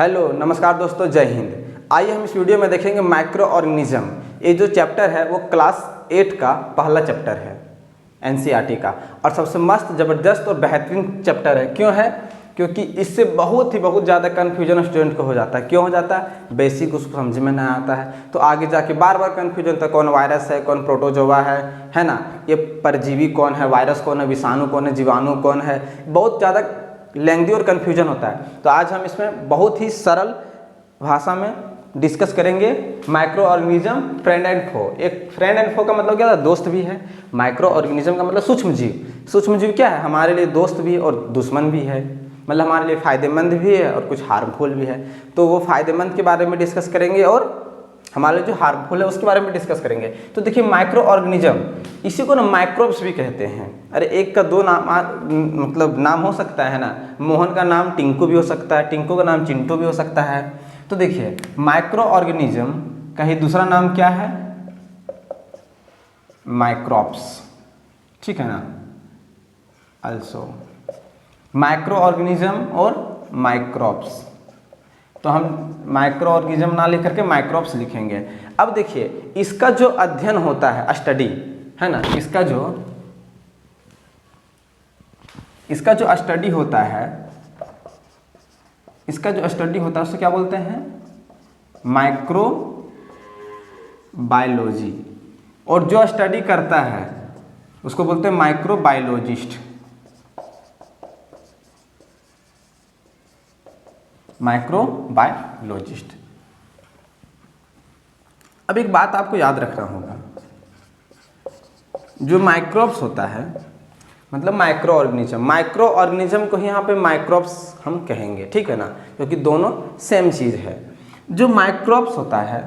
Hello नमस्कार दोस्तों, जय हिंद। आइए हम इस वीडियो में देखेंगे माइक्रो ऑर्गेनिज्म। ये जो चैप्टर है वो क्लास 8 का पहला चैप्टर है एनसीईआरटी का, और सबसे मस्त ज़बरदस्त और बेहतरीन चैप्टर है। क्यों है? क्योंकि इससे बहुत ज़्यादा कन्फ्यूजन स्टूडेंट को हो जाता है। क्यों हो जाता है? बेसिक उसको समझ में नहीं आता है, तो आगे जाके बार बार कन्फ्यूजन होता है, कौन वायरस है, कौन प्रोटोजोआ है ना, ये परजीवी कौन है, वायरस कौन है, विषाणु कौन है, जीवाणु कौन है, बहुत ज़्यादा लेंथी और कन्फ्यूजन होता है। तो आज हम इसमें बहुत ही सरल भाषा में डिस्कस करेंगे माइक्रो ऑर्गेनिज्म फ्रेंड एंड फो। एक फ्रेंड एंड फो का मतलब क्या है? दोस्त भी है। माइक्रो ऑर्गेनिज्म का मतलब सूक्ष्म जीव। सूक्ष्म जीव क्या है? हमारे लिए दोस्त भी और दुश्मन भी है, मतलब हमारे लिए फ़ायदेमंद भी है और कुछ हार्मफुल भी है। तो वो फ़ायदेमंद के बारे में डिस्कस करेंगे और हमारे लिए जो हार्मफुल है उसके बारे में डिस्कस करेंगे। तो देखिए, माइक्रो ऑर्गेनिज्म, इसी को ना माइक्रोब्स भी कहते हैं। अरे एक का दो नाम मतलब नाम हो सकता है ना। मोहन का नाम टिंकू भी हो सकता है, टिंकू का नाम चिंटू भी हो सकता है। तो देखिए, माइक्रो ऑर्गेनिज्म का ही दूसरा नाम क्या है? माइक्रोब्स, ठीक है ना। अल्सो माइक्रो ऑर्गेनिज्म और माइक्रोब्स, तो हम माइक्रो ऑर्गेनिज्म ना लिख करके माइक्रोब्स लिखेंगे। अब देखिए, इसका जो अध्ययन होता है, स्टडी है ना, इसका जो स्टडी होता है, इसका जो स्टडी होता है उसे क्या बोलते हैं? Micro biology. और जो स्टडी करता है उसको बोलते हैं माइक्रो बायोलॉजिस्ट। Micro biologist. अब एक बात आपको याद रखना होगा, जो माइक्रोब्स होता है मतलब माइक्रो ऑर्गेनिज्म को ही यहाँ पे माइक्रोब्स हम कहेंगे, ठीक है ना, क्योंकि दोनों सेम चीज़ है। जो माइक्रोब्स होता है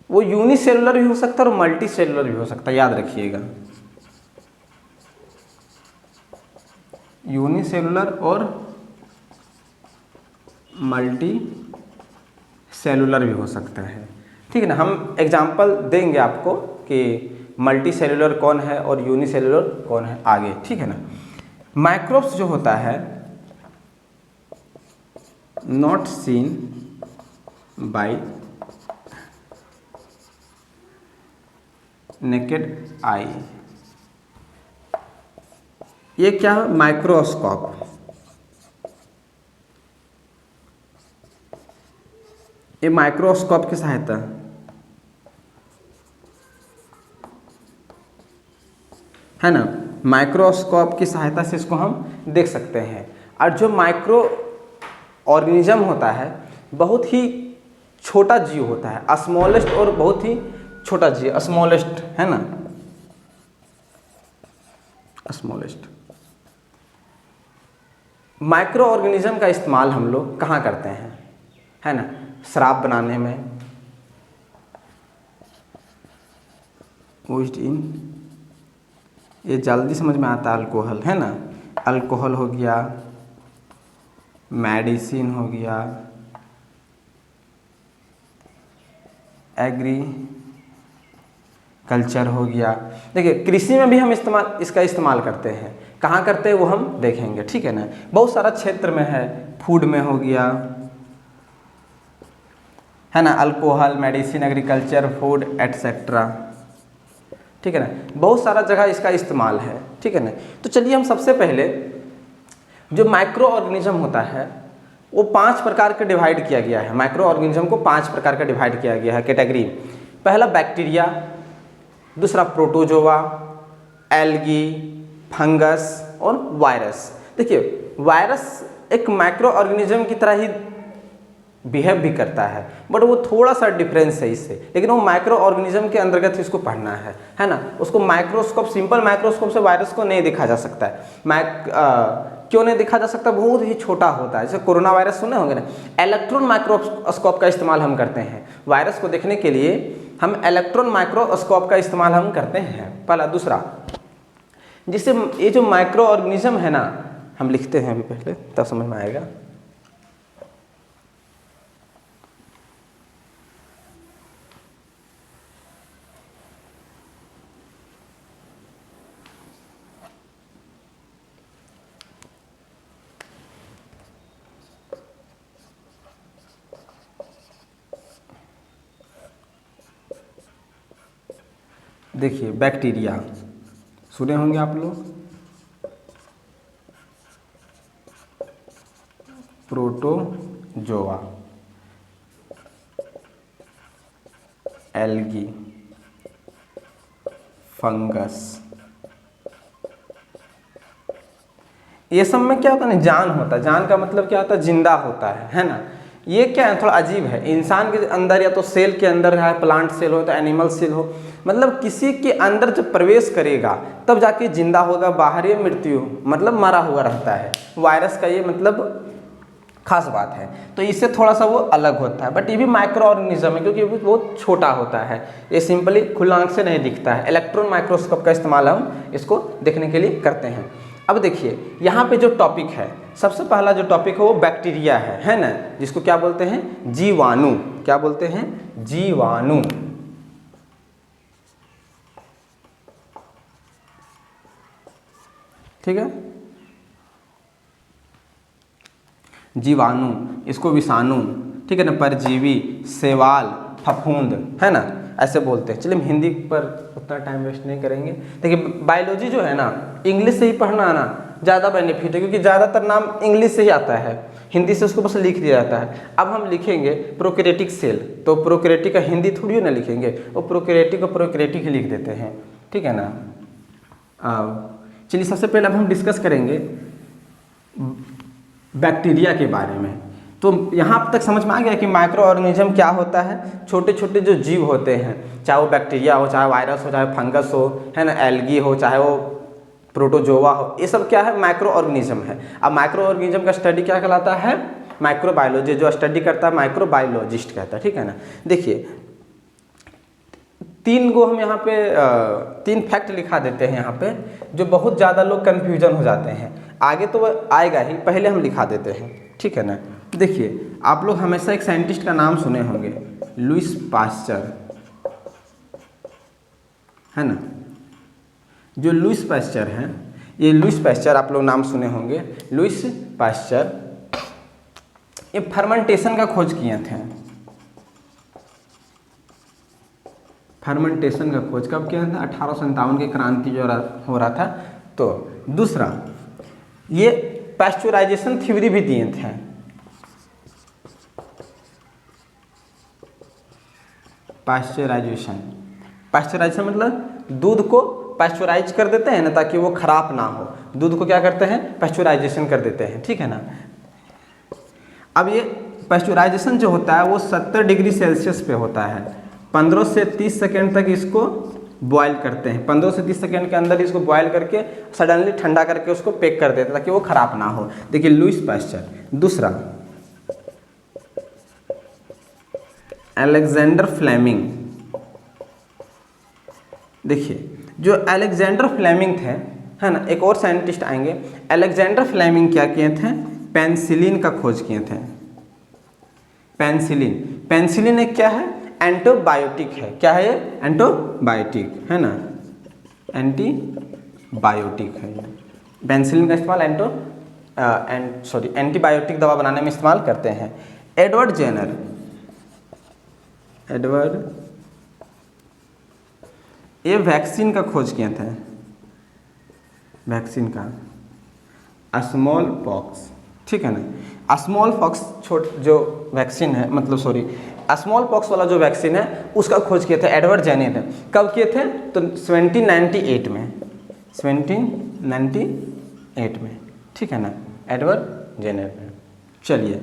वो यूनिसेलुलर भी हो सकता है और मल्टी सेलुलर भी हो सकता है, याद रखिएगा। यूनिसेलुलर और मल्टी सेलुलर भी हो सकता है, ठीक है ना। हम एग्जाम्पल देंगे आपको कि मल्टी सेलुलर कौन है और यूनिसेलुलर कौन है आगे, ठीक है ना। माइक्रोब्स जो होता है not seen bye naked eye, ये क्या है? माइक्रोस्कोप। ये माइक्रोस्कोप की सहायता है ना, माइक्रोस्कोप की सहायता से इसको हम देख सकते हैं। और जो माइक्रो ऑर्गेनिज्म होता है बहुत ही छोटा जीव होता है, स्मॉलेस्ट, और बहुत ही छोटा जीव, स्मॉलेस्ट है ना, स्मॉलेस्ट। माइक्रो ऑर्गेनिज्म का इस्तेमाल हम लोग कहाँ करते हैं, है ना? शराब बनाने में, यूज्ड इन, ये जल्दी समझ में आता है, अल्कोहल है ना, अल्कोहल हो गया, मेडिसिन हो गया, एग्रीकल्चर हो गया। देखिए, कृषि में भी हम इसका इस्तेमाल करते हैं। कहाँ करते हैं वो हम देखेंगे, ठीक है ना। बहुत सारा क्षेत्र में है, फूड में हो गया, है ना, alcohol, medicine, agriculture, food etcetera, ठीक है ना। बहुत सारा जगह इसका इस्तेमाल है, ठीक है ना। तो चलिए, हम सबसे पहले जो माइक्रो ऑर्गेनिज्म होता है वो 5 प्रकार के डिवाइड किया गया है। माइक्रो ऑर्गेनिज्म को 5 प्रकार का डिवाइड किया गया है कैटेगरी। पहला बैक्टीरिया, दूसरा प्रोटोजोआ, एल्गी, फंगस और वायरस। देखिए, वायरस एक माइक्रो ऑर्गेनिज्म की तरह ही बिहेव भी करता है, बट वो थोड़ा सा डिफरेंस है इससे, लेकिन वो माइक्रो ऑर्गेनिज्म के अंतर्गत इसको पढ़ना है ना। उसको माइक्रोस्कोप, सिंपल माइक्रोस्कोप से वायरस को नहीं देखा जा सकता है। क्यों नहीं देखा जा सकता? बहुत ही छोटा होता है। जैसे कोरोना वायरस सुने होंगे ना, इलेक्ट्रॉन माइक्रोस्कोप का इस्तेमाल हम करते हैं वायरस को देखने के लिए। हम इलेक्ट्रॉन माइक्रोस्कोप का इस्तेमाल हम करते हैं, पहला। दूसरा, जिससे ये जो माइक्रो ऑर्गेनिज्म है ना, हम लिखते हैं अभी पहले, तब समझ में आएगा। देखिए बैक्टीरिया सुने होंगे आप लोग, प्रोटोजोआ, एल्गी, फंगस, ये सब में क्या होता है ना, जान होता है। जान का मतलब क्या होता है, जिंदा होता है ना। ये क्या है, थोड़ा अजीब है। इंसान के अंदर या तो सेल के अंदर है, प्लांट सेल हो तो एनिमल सेल हो, मतलब किसी के अंदर जब प्रवेश करेगा तब जाके जिंदा होगा, बाहर ये मृत्यु मतलब मरा हुआ रहता है। वायरस का ये मतलब खास बात है, तो इससे थोड़ा सा वो अलग होता है। बट ये भी माइक्रो ऑर्गेनिज्म है, क्योंकि ये भी बहुत छोटा होता है, ये सिंपली खुला आंख से नहीं दिखता है। इलेक्ट्रॉन माइक्रोस्कोप का इस्तेमाल हम इसको देखने के लिए करते हैं। अब देखिए यहाँ पे जो टॉपिक है, सबसे पहला जो टॉपिक है वो बैक्टीरिया है ना, जिसको क्या बोलते हैं, जीवाणु। क्या बोलते हैं, जीवाणु। ठीक है, जीवाणु, इसको विषाणु, ठीक है ना, परजीवी, शैवाल, फफूंद, है ना, ऐसे बोलते हैं। चलिए हम हिंदी पर उतना टाइम वेस्ट नहीं करेंगे। देखिए बायोलॉजी जो है ना, इंग्लिश से ही पढ़ना है ना ज़्यादा बेनिफिट है, क्योंकि ज़्यादातर नाम इंग्लिश से ही आता है, हिंदी से उसको बस लिख दिया जाता है। अब हम लिखेंगे प्रोकैरियोटिक सेल, तो प्रोकैरियोटिक का हिंदी थोड़ी ना लिखेंगे, वो प्रोकैरियोटिक और प्रोकैरियोटिक ही लिख देते हैं, ठीक है ना। चलिए सबसे पहले अब हम डिस्कस करेंगे बैक्टीरिया के बारे में। तो यहाँ तक समझ में आ गया कि माइक्रो ऑर्गेनिज्म क्या होता है। छोटे छोटे जो जीव होते हैं, चाहे वो बैक्टीरिया हो, चाहे वायरस हो, चाहे फंगस हो, है ना, एल्गी हो, चाहे वो प्रोटोजोआ हो, ये सब क्या है, माइक्रो ऑर्गेनिज्म है। अब माइक्रो ऑर्गेनिज्म का स्टडी क्या कहलाता है, माइक्रोबायोलॉजी। जो स्टडी करता है माइक्रोबायोलॉजिस्ट कहता है, ठीक है ना। देखिए तीन गो हम यहाँ पे 3 फैक्ट लिखा देते हैं यहाँ पे, जो बहुत ज़्यादा लोग कन्फ्यूजन हो जाते हैं। आगे तो आएगा ही, पहले हम लिखा देते हैं, ठीक है ना। देखिए आप लोग हमेशा एक साइंटिस्ट का नाम सुने होंगे, लुईस पास्चर, है ना। जो लुईस पास्चर हैं, ये लुईस पास्चर आप लोग नाम सुने होंगे। लुईस पास्चर ये फर्मेंटेशन का खोज किए थे। फर्मेंटेशन का खोज कब किया था, 1857 की क्रांति जो हो रहा था। तो दूसरा, ये पास्चुराइजेशन थ्योरी भी दिए थे। पास्चुराइजेशन, पास्चुराइजेशन मतलब दूध को पास्चुराइज कर देते हैं ना, ताकि वो खराब ना हो। दूध को क्या करते हैं, पास्चुराइजेशन कर देते हैं, ठीक है ना। अब ये पास्चुराइजेशन जो होता है वो 70 डिग्री सेल्सियस पे होता है। 15 से 30 सेकेंड तक इसको बॉयल करते हैं। 15 से 30 सेकेंड के अंदर इसको बॉयल करके सडनली ठंडा करके उसको पैक कर देते हैं, ताकि वो खराब ना हो। देखिए लुईस पास्चर। दूसरा, अलेक्जेंडर फ्लेमिंग। देखिए जो अलेक्जेंडर फ्लेमिंग थे, है ना, एक और साइंटिस्ट आएंगे। अलेक्जेंडर फ्लेमिंग क्या किए थे, पेनिसिलिन का खोज किए थे। पेनिसिलिन, पेनिसिलिन एक क्या है, एंटीबायोटिक है। क्या है ये, एंटीबायोटिक, है ना, एंटीबायोटिक है ये। पेनिसिलिन का इस्तेमाल एंटीबायोटिक दवा बनाने में इस्तेमाल करते हैं। एडवर्ड जेनर, एडवर्ड ये वैक्सीन का खोज किए थे। वैक्सीन का स्मॉल पॉक्स, ठीक है ना। स्मॉल पॉक्स जो वैक्सीन है, मतलब सॉरी स्मॉल पॉक्स वाला जो वैक्सीन है उसका खोज किए थे एडवर्ड जेनर ने। कब किए थे, तो 1798 में, 1798 में, ठीक है ना, एडवर्ड जेनर ने। चलिए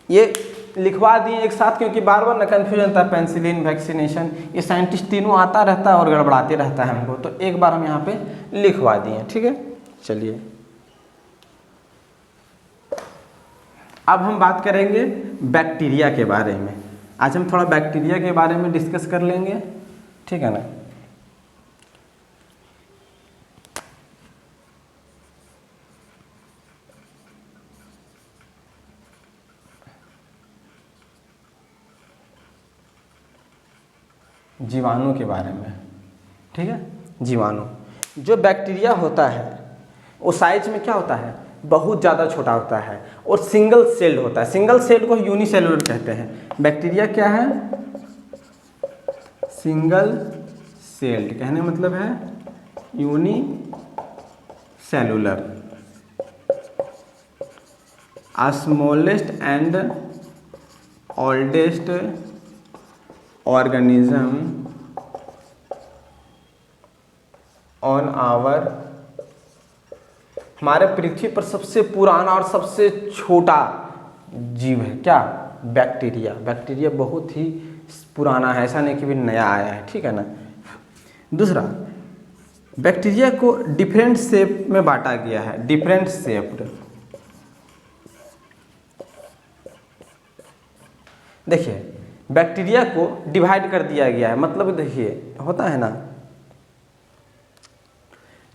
ये लिखवा दिए एक साथ, क्योंकि बार बार ना कन्फ्यूजन था। पेनिसिलिन, वैक्सीनेशन, ये साइंटिस्ट तीनों आता रहता है और गड़बड़ाते रहता है हमको, तो एक बार हम यहाँ पे लिखवा दिए, ठीक है। चलिए अब हम बात करेंगे बैक्टीरिया के बारे में। आज हम थोड़ा बैक्टीरिया के बारे में डिस्कस कर लेंगे, ठीक है ना। जीवाणु के बारे में, ठीक है। जीवाणु, जो बैक्टीरिया होता है वो साइज में क्या होता है, बहुत ज़्यादा छोटा होता है और सिंगल सेल्ड होता है। सिंगल सेल को यूनिसेलुलर कहते हैं। बैक्टीरिया क्या है, सिंगल सेल्ड, कहने मतलब है unicellular, smallest and oldest organism on our, हमारे पृथ्वी पर सबसे पुराना और सबसे छोटा जीव है क्या? बैक्टीरिया। बैक्टीरिया बहुत ही पुराना है, ऐसा नहीं कि भी नया आया है, ठीक है ना। दूसरा, बैक्टीरिया को डिफरेंट शेप में बांटा गया है, डिफरेंट शेप्ड। देखिए बैक्टीरिया को डिवाइड कर दिया गया है, मतलब देखिए होता है ना,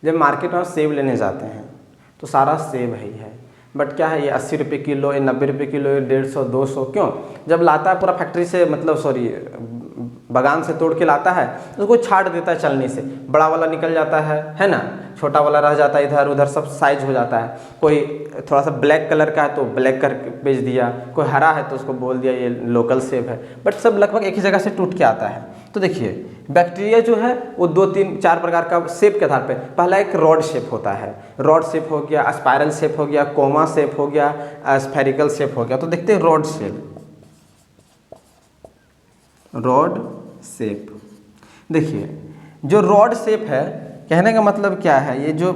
जब मार्केट में सेब लेने जाते हैं तो सारा सेब ही है, बट क्या है ये 80 रुपये किलो, ये 90 रुपये किलो, ये 150, 200, क्यों? जब लाता है पूरा फैक्ट्री से, मतलब सॉरी बागान से तोड़ के लाता है, उसको छाट देता है चलनी से, बड़ा वाला निकल जाता है ना, छोटा वाला रह जाता है, इधर उधर सब साइज हो जाता है। कोई थोड़ा सा ब्लैक कलर का है तो ब्लैक करके बेच दिया, कोई हरा है तो उसको बोल दिया ये लोकल सेब है, बट सब लगभग एक ही जगह से टूट के आता है। तो देखिए बैक्टीरिया जो है वो 2, 3, 4 प्रकार का शेप के आधार पे, पहला एक रॉड शेप होता है, रॉड शेप हो गया, स्पाइरल शेप हो गया, कोमा शेप हो गया, स्फेरिकल शेप हो गया। तो देखते हैं रॉड शेप, रॉड शेप। देखिए जो रॉड शेप है, कहने का मतलब क्या है, ये जो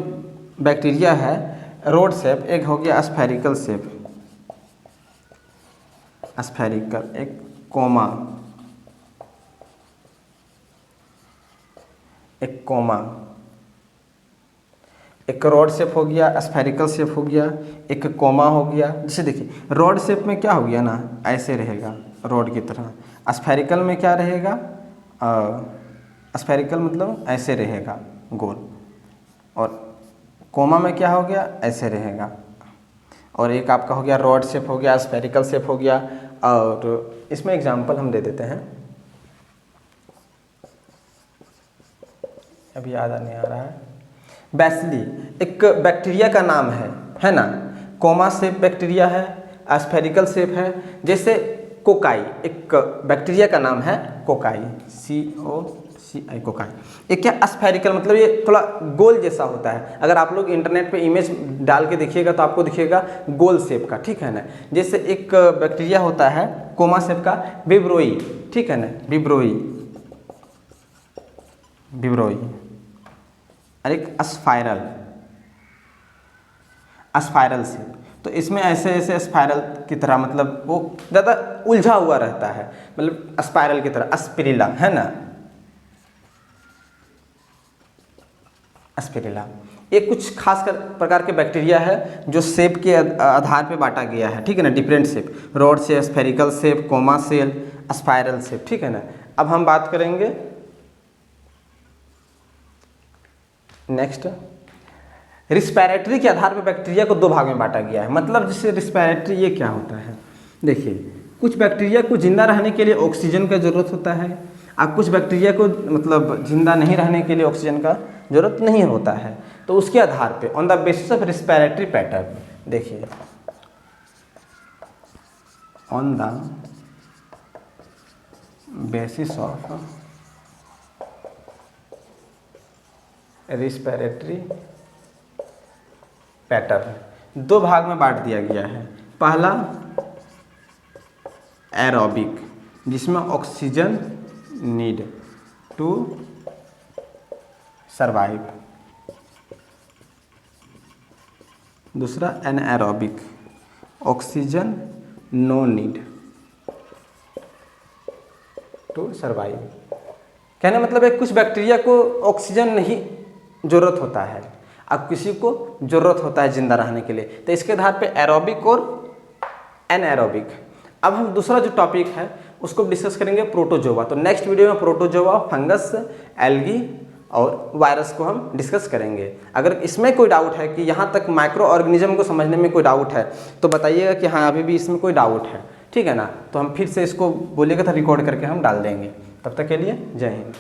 बैक्टीरिया है रॉड शेप, एक हो गया स्फेरिकल शेप, स्फेरिकल, एक कोमा, एक कोमा, एक रॉड शेप हो गया, स्फेरिकल शेप हो गया, एक कोमा हो गया। जैसे देखिए रॉड शेप में क्या हो गया ना, ऐसे रहेगा रॉड की तरह, स्फेरिकल में क्या रहेगा, स्फेरिकल मतलब ऐसे रहेगा गोल, और कोमा में क्या हो गया, ऐसे रहेगा। और एक आपका हो गया रॉड शेप हो गया, स्फेरिकल शेप हो गया। और इसमें एग्जांपल हम दे देते हैं, अभी याद नहीं आ रहा है। बैसिली एक बैक्टीरिया का नाम है ना, कोमा शेप बैक्टीरिया है, स्फेरिकल शेप है। जैसे कोकाई एक बैक्टीरिया का नाम है, कोकाई, COCI, कोकाई। एक क्या स्फेरिकल मतलब ये थोड़ा गोल जैसा होता है, अगर आप लोग इंटरनेट पे इमेज डाल के देखिएगा तो आपको दिखेगा गोल शेप का, ठीक है ना। जैसे एक बैक्टीरिया होता है कोमा शेप का, विब्रोई, ठीक है ना, विब्रोई, विब्रोई। और एक स्पाइरल, स्पाइरल शेप, तो इसमें ऐसे ऐसे स्पाइरल की तरह, मतलब वो ज़्यादा उलझा हुआ रहता है, मतलब स्पाइरल की तरह, स्पिरिला है ना, स्पिरिला। ये कुछ खास प्रकार के बैक्टीरिया है जो शेप के आधार पे बांटा गया है, ठीक है ना, different shape, rod shape, spherical shape, comma shell, spiral shape, ठीक है ना। अब हम बात करेंगे नेक्स्ट, रिस्पिरेटरी के आधार पर बैक्टीरिया को 2 भाग में बांटा गया है। मतलब जैसे रिस्पिरेटरी ये क्या होता है, देखिए कुछ बैक्टीरिया को जिंदा रहने के लिए ऑक्सीजन का ज़रूरत होता है, और कुछ बैक्टीरिया को मतलब जिंदा नहीं रहने के लिए ऑक्सीजन का ज़रूरत नहीं होता है। तो उसके आधार पे on the basis of respiratory pattern, देखिए on the basis of respiratory pattern 2 भाग में बांट दिया गया है। पहला एरोबिक, जिसमें ऑक्सीजन नीड टू सरवाइव। दूसरा anaerobic, oxygen no need to survive. कहने मतलब है कुछ बैक्टीरिया को ऑक्सीजन नहीं ज़रूरत होता है, अब किसी को ज़रूरत होता है जिंदा रहने के लिए, तो इसके आधार पे एरोबिक और एनएरोबिक। अब हम दूसरा जो टॉपिक है उसको डिस्कस करेंगे प्रोटोजोआ। तो नेक्स्ट वीडियो में प्रोटोजोआ, फंगस, एल्गी और वायरस को हम डिस्कस करेंगे। अगर इसमें कोई डाउट है कि यहाँ तक माइक्रो ऑर्गेनिज्म को समझने में कोई डाउट है तो बताइएगा कि हाँ अभी भी इसमें कोई डाउट है, ठीक है ना। तो हम फिर से इसको बोलिएगा तो रिकॉर्ड करके हम डाल देंगे। तब तक के लिए जय हिंद।